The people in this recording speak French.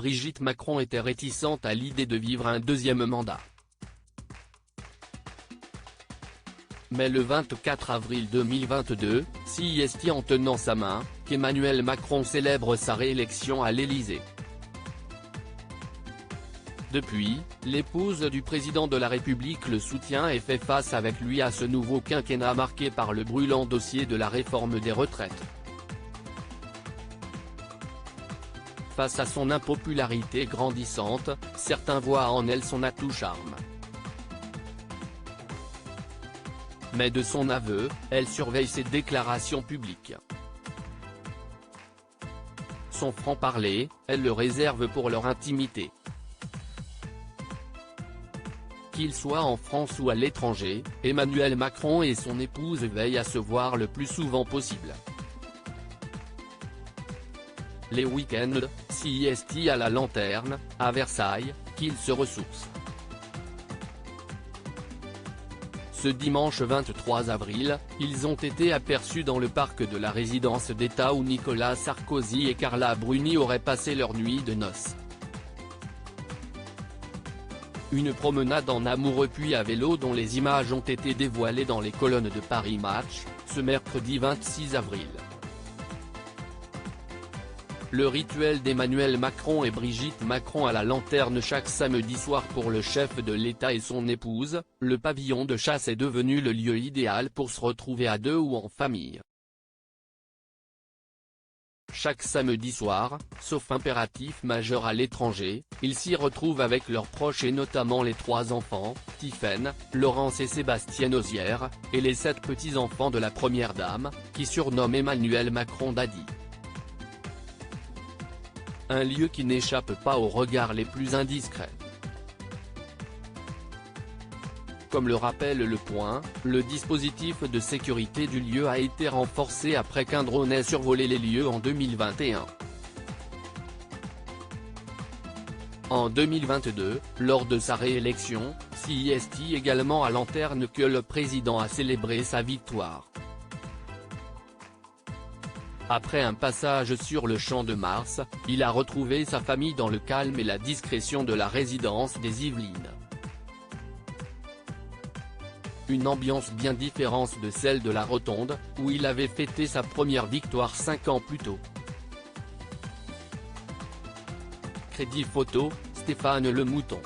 Brigitte Macron était réticente à l'idée de vivre un deuxième mandat. Mais le 24 avril 2022, c'est en tenant sa main, qu'Emmanuel Macron célèbre sa réélection à l'Élysée. Depuis, l'épouse du président de la République le soutient et fait face avec lui à ce nouveau quinquennat marqué par le brûlant dossier de la réforme des retraites. Face à son impopularité grandissante, certains voient en elle son atout charme. Mais de son aveu, elle surveille ses déclarations publiques. Son franc-parler, elle le réserve pour leur intimité. Qu'il soit en France ou à l'étranger, Emmanuel Macron et son épouse veillent à se voir le plus souvent possible. Les week-ends, c'est à la Lanterne, à Versailles, qu'il se ressource. Ce dimanche 23 avril, ils ont été aperçus dans le parc de la résidence d'État où Nicolas Sarkozy et Carla Bruni auraient passé leur nuit de noces. Une promenade en amoureux puis à vélo dont les images ont été dévoilées dans les colonnes de Paris Match, ce mercredi 26 avril. Le rituel d'Emmanuel Macron et Brigitte Macron à la Lanterne chaque samedi soir pour le chef de l'État et son épouse, le pavillon de chasse est devenu le lieu idéal pour se retrouver à deux ou en famille. Chaque samedi soir, sauf impératif majeur à l'étranger, ils s'y retrouvent avec leurs proches et notamment les 3 enfants, Tiphaine, Laurence et Sébastien Ozière, et les 7 petits-enfants de la première dame, qui surnomme Emmanuel Macron Daddy. Un lieu qui n'échappe pas aux regards les plus indiscrets. Comme le rappelle Le Point, le dispositif de sécurité du lieu a été renforcé après qu'un drone ait survolé les lieux en 2021. En 2022, lors de sa réélection, c'est également à Lanterne que le président a célébré sa victoire. Après un passage sur le Champ de Mars, il a retrouvé sa famille dans le calme et la discrétion de la résidence des Yvelines. Une ambiance bien différente de celle de la Rotonde, où il avait fêté sa première victoire 5 ans plus tôt. Crédit photo, Stéphane Le Mouton.